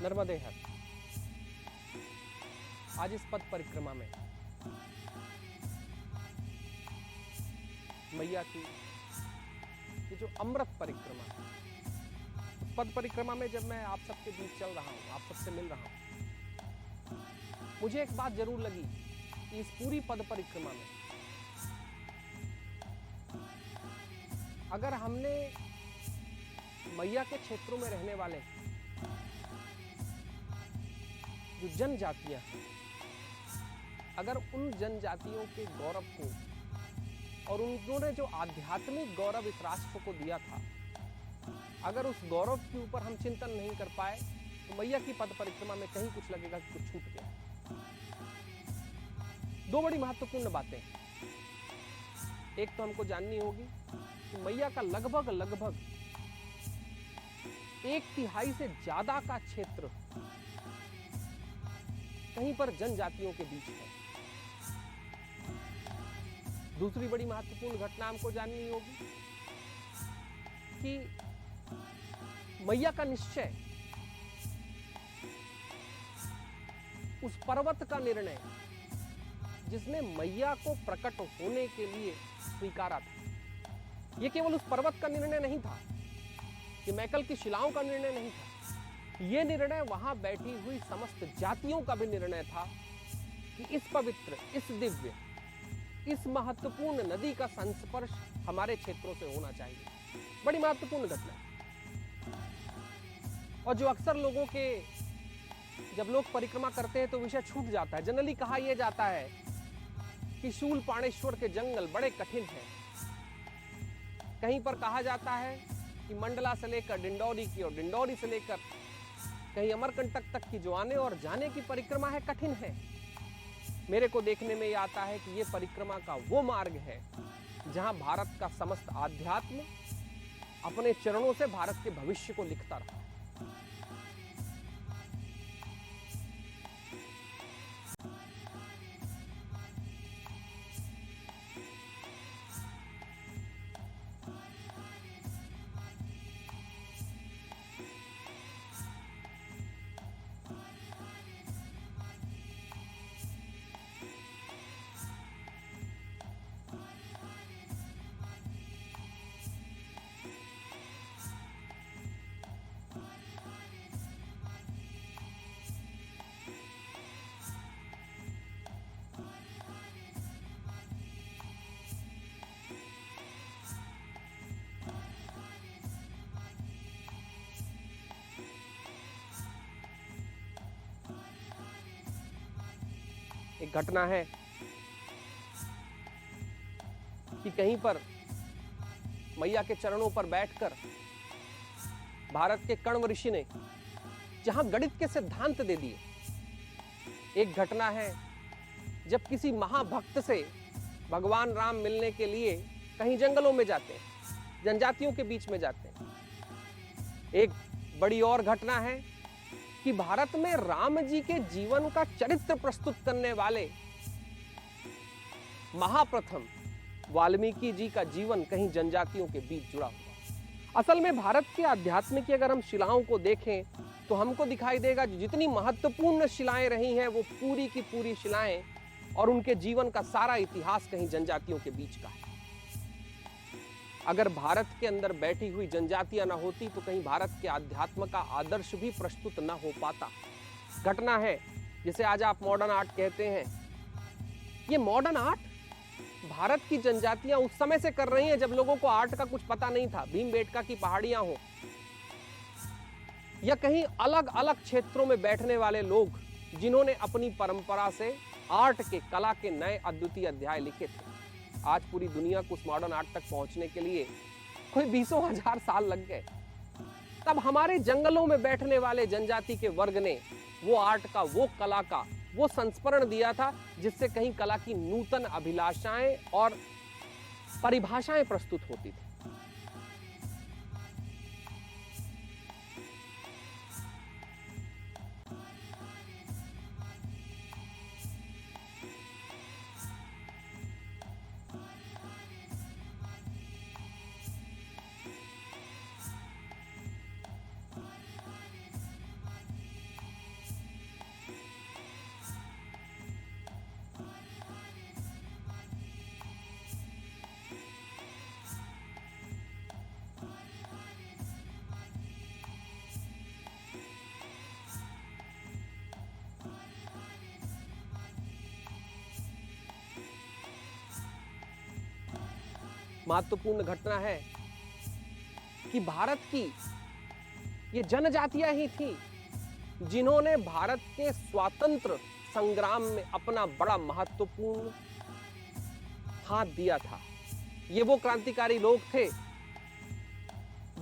नर्मदे हर। आज इस पद परिक्रमा में मैया की ये जो अमृत परिक्रमा है, उस पद परिक्रमा में जब मैं आप सबके बीच चल रहा हूं, आप सबसे मिल रहा हूं, मुझे एक बात जरूर लगी कि इस पूरी पद परिक्रमा में अगर हमने मैया के क्षेत्रों में रहने वाले जो जनजातियां हैं, अगर उन जनजातियों के गौरव को और उन्होंने जो आध्यात्मिक गौरव इस राष्ट्र को दिया था, अगर उस गौरव के ऊपर हम चिंतन नहीं कर पाए तो मैया की पद परिक्रमा में कहीं कुछ लगेगा कि कुछ छूट गया। दो बड़ी महत्वपूर्ण बातें। एक तो हमको जाननी होगी कि मैया का लगभग 1/3 से ज्यादा का क्षेत्र कहीं पर जनजातियों के बीच है। दूसरी बड़ी महत्वपूर्ण घटना हमको जाननी होगी कि मैया का निश्चय, उस पर्वत का निर्णय जिसने मैया को प्रकट होने के लिए स्वीकारा था, यह केवल उस पर्वत का निर्णय नहीं था, ये मैकल की शिलाओं का निर्णय नहीं था, यह निर्णय वहां बैठी हुई समस्त जातियों का भी निर्णय था कि इस पवित्र, इस दिव्य, इस महत्वपूर्ण नदी का संस्पर्श हमारे क्षेत्रों से होना चाहिए। बड़ी महत्वपूर्ण घटना है। और जो अक्सर लोगों के, जब लोग परिक्रमा करते हैं तो विषय छूट जाता है। जनरली कहा यह जाता है कि शूलपाणेश्वर के जंगल बड़े कठिन हैं। कहीं पर कहा जाता है कि मंडला से लेकर डिंडौरी की और डिंडौरी से लेकर कहीं अमरकंटक तक की जो आने और जाने की परिक्रमा है, कठिन है। मेरे को देखने में यह आता है कि यह परिक्रमा का वो मार्ग है जहां भारत का समस्त आध्यात्म अपने चरणों से भारत के भविष्य को लिखता रहा। एक घटना है कि कहीं पर मैया के चरणों पर बैठकर भारत के कण्व ऋषि ने जहां गणित के सिद्धांत दे दिए। एक घटना है जब किसी महाभक्त से भगवान राम मिलने के लिए कहीं जंगलों में जाते हैं, जनजातियों के बीच में जाते हैं। एक बड़ी और घटना है कि भारत में राम जी के जीवन का चरित्र प्रस्तुत करने वाले महाप्रथम वाल्मीकि जी का जीवन कहीं जनजातियों के बीच जुड़ा हुआ। असल में भारत के आध्यात्म की अगर हम शिलाओं को देखें तो हमको दिखाई देगा जितनी महत्वपूर्ण शिलाएं रही हैं वो पूरी की पूरी शिलाएं और उनके जीवन का सारा इतिहास कहीं जनजातियों के बीच का है। अगर भारत के अंदर बैठी हुई जनजातियां ना होती तो कहीं भारत के आध्यात्म का आदर्श भी प्रस्तुत ना हो पाता। घटना है जिसे आज आप मॉडर्न आर्ट कहते हैं। ये मॉडर्न आर्ट भारत की जनजातियां उस समय से कर रही हैं जब लोगों को आर्ट का कुछ पता नहीं था। भीमबेटका की पहाड़ियां हो या कहीं अलग अलग क्षेत्रों में बैठने वाले लोग जिन्होंने अपनी परंपरा से आर्ट के, कला के नए अद्वितीय अध्याय लिखे थे। आज पूरी दुनिया को उस मॉडर्न आर्ट तक पहुंचने के लिए कोई 20,000 साल लग गए। तब हमारे जंगलों में बैठने वाले जनजाति के वर्ग ने वो आर्ट का, वो कला का वो संस्मरण दिया था जिससे कहीं कला की नूतन अभिलाषाएं और परिभाषाएं प्रस्तुत होती थी। महत्वपूर्ण घटना है कि भारत की ये जनजातियां ही थी जिन्होंने भारत के स्वातंत्र संग्राम में अपना बड़ा महत्वपूर्ण हाथ दिया था। ये वो क्रांतिकारी लोग थे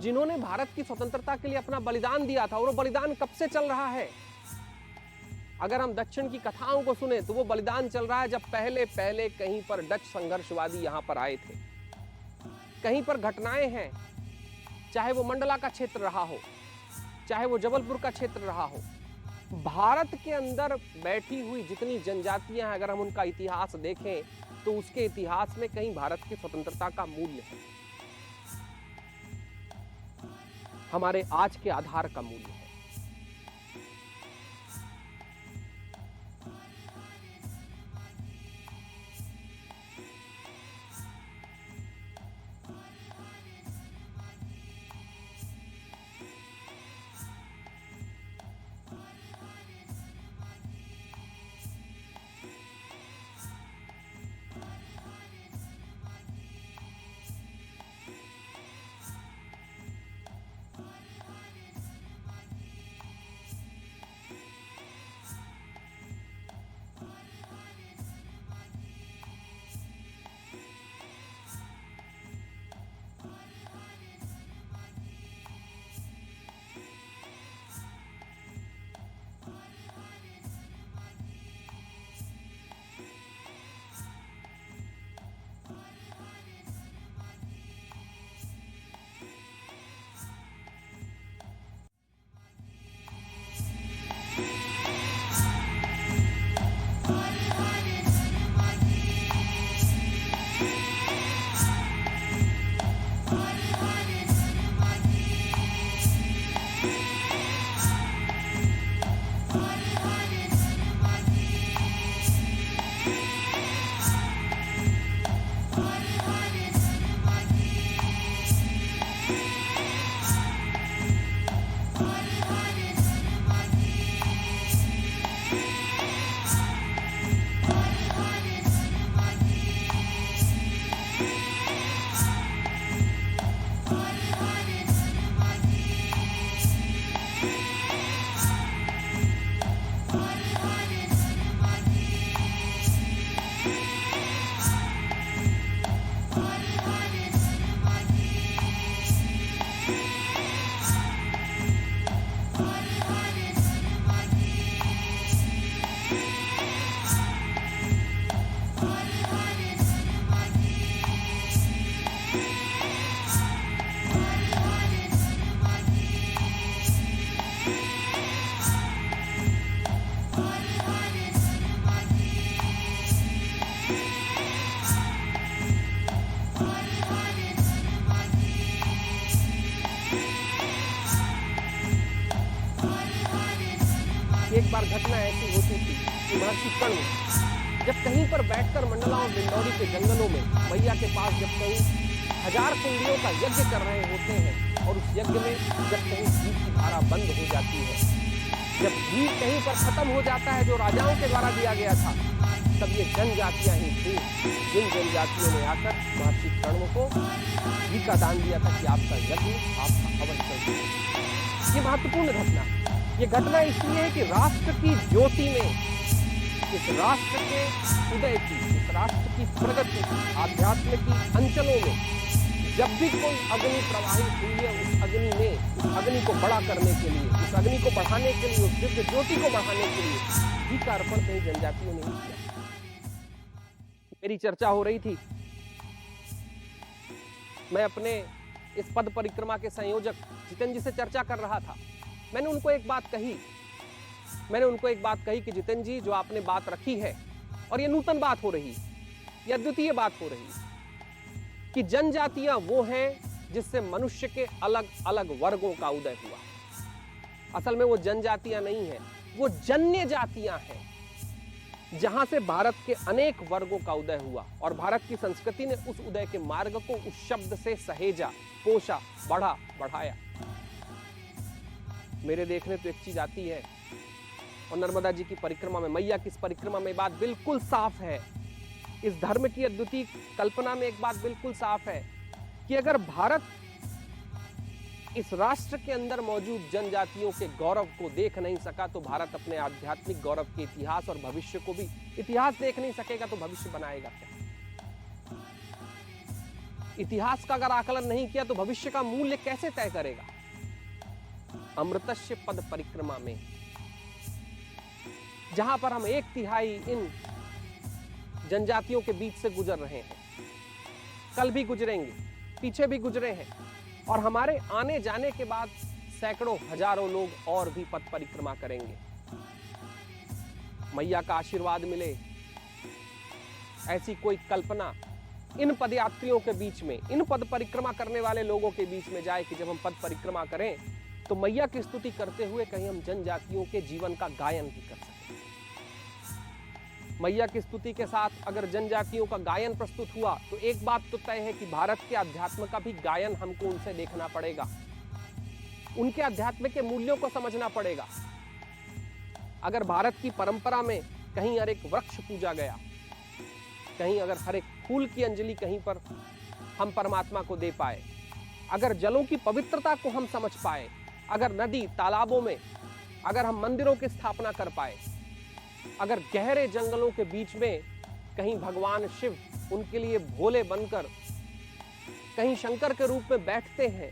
जिन्होंने भारत की स्वतंत्रता के लिए अपना बलिदान दिया था। और वो बलिदान कब से चल रहा है? अगर हम दक्षिण की कथाओं को सुने तो वो बलिदान चल रहा है जब पहले पहले कहीं पर डच संघर्षवादी यहां पर आए थे। कहीं पर घटनाएं हैं, चाहे वो मंडला का क्षेत्र रहा हो, चाहे वो जबलपुर का क्षेत्र रहा हो, भारत के अंदर बैठी हुई जितनी जनजातियां हैं, अगर हम उनका इतिहास देखें तो उसके इतिहास में कहीं भारत की स्वतंत्रता का मूल्य है, हमारे आज के आधार का मूल्य है। एक बार घटना ऐसी होती थी कि महर्षि कर्ण जब कहीं पर बैठकर मंडला और डिंडौरी के जंगलों में मैया के पास जब कहीं 1000 कुंडियों का यज्ञ कर रहे होते हैं और उस यज्ञ में जब कहीं घी की धारा बंद हो जाती है, जब घी कहीं पर खत्म हो जाता है जो राजाओं के द्वारा दिया गया था, तब ये जनजातियां ही थी जिन जनजातियों ने आकर महर्षि कर्ण को घी का दान दिया था कि आपका यज्ञ, आपका हवन चल जाए। ये महत्वपूर्ण घटना, ये घटना इसलिए है कि राष्ट्र की ज्योति में, इस राष्ट्र के उदय की, इस राष्ट्र की प्रगति की, आध्यात्म की अंचलों में जब भी कोई अग्नि प्रवाहित हुई है, उस अग्नि में, उस अग्नि को बड़ा करने के लिए, उस अग्नि को बढ़ाने के लिए, उस दिव्य ज्योति को बढ़ाने के लिए घी का अर्पण कहीं जनजातियों ने नहीं किया। मेरी चर्चा हो रही थी, मैं अपने इस पद परिक्रमा के संयोजक जितेंद्र जी से चर्चा कर रहा था। मैंने उनको एक बात कही कि जितेंद्र जी, जो आपने बात रखी है, और ये नूतन बात हो रही, ये अद्वितीय बात हो रही, कि जनजातियां वो हैं जिससे मनुष्य के अलग अलग वर्गों का उदय हुआ। असल में वो जनजातियां नहीं है, वो जन्य जातियां हैं, जहां से भारत के अनेक वर्गों का उदय हुआ और भारत की संस्कृति ने उस उदय के मार्ग को उस शब्द से सहेजा, पोषा, बढ़ाया। मेरे देखने तो एक चीज आती है, और नर्मदा जी की परिक्रमा में, मैया की इस परिक्रमा में बात बिल्कुल साफ है, इस धर्म की अद्वितीय कल्पना में एक बात बिल्कुल साफ है कि अगर भारत इस राष्ट्र के अंदर मौजूद जनजातियों के गौरव को देख नहीं सका तो भारत अपने आध्यात्मिक गौरव के इतिहास और भविष्य को भी, इतिहास देख नहीं सकेगा तो भविष्य बनाएगा क्या? इतिहास का अगर आकलन नहीं किया तो भविष्य का मूल्य कैसे तय करेगा? अमृतस्य पद परिक्रमा में जहां पर हम 1/3 इन जनजातियों के बीच से गुजर रहे हैं, कल भी गुजरेंगे, पीछे भी गुजरे हैं, और हमारे आने जाने के बाद सैकड़ों हजारों लोग और भी पद परिक्रमा करेंगे। मैया का आशीर्वाद मिले ऐसी कोई कल्पना इन पदयात्रियों के बीच में, इन पद परिक्रमा करने वाले लोगों के बीच में जाए कि जब हम पद परिक्रमा करें तो मैया की स्तुति करते हुए कहीं हम जनजातियों के जीवन का गायन भी कर सकें। मैया की स्तुति के साथ अगर जनजातियों का गायन प्रस्तुत हुआ तो एक बात तो तय है कि भारत के अध्यात्म का भी गायन हमको उनसे देखना पड़ेगा, उनके अध्यात्म के मूल्यों को समझना पड़ेगा। अगर भारत की परंपरा में कहीं हर एक वृक्ष पूजा गया, कहीं अगर हर एक फूल की अंजलि कहीं पर हम परमात्मा को दे पाए, अगर जलों की पवित्रता को हम समझ पाए, अगर नदी तालाबों में अगर हम मंदिरों की स्थापना कर पाए, अगर गहरे जंगलों के बीच में कहीं भगवान शिव उनके लिए भोले बनकर कहीं शंकर के रूप में बैठते हैं,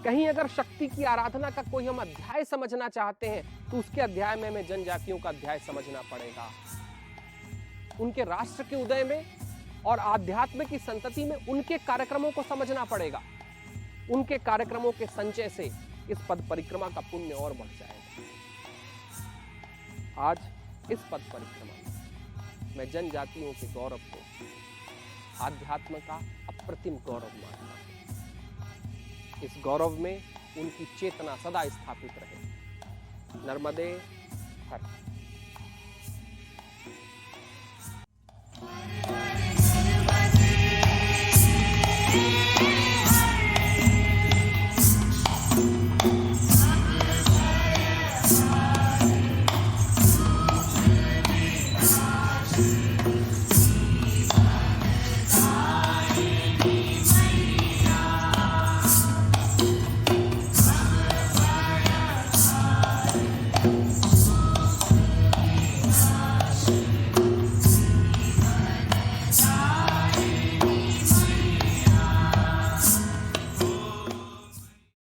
कहीं अगर शक्ति की आराधना का कोई हम अध्याय समझना चाहते हैं तो उसके अध्याय में हमें जनजातियों का अध्याय समझना पड़ेगा। उनके राष्ट्र के उदय में और आध्यात्म की संतति में उनके कार्यक्रमों को समझना पड़ेगा। उनके कार्यक्रमों के संचय से इस पद परिक्रमा का पुण्य और बढ़ जाएगा। आज इस पद परिक्रमा में मैं जनजातियों के गौरव को, आध्यात्म का अप्रतिम गौरव मानता हूं। इस गौरव में उनकी चेतना सदा स्थापित रहे। नर्मदे हर।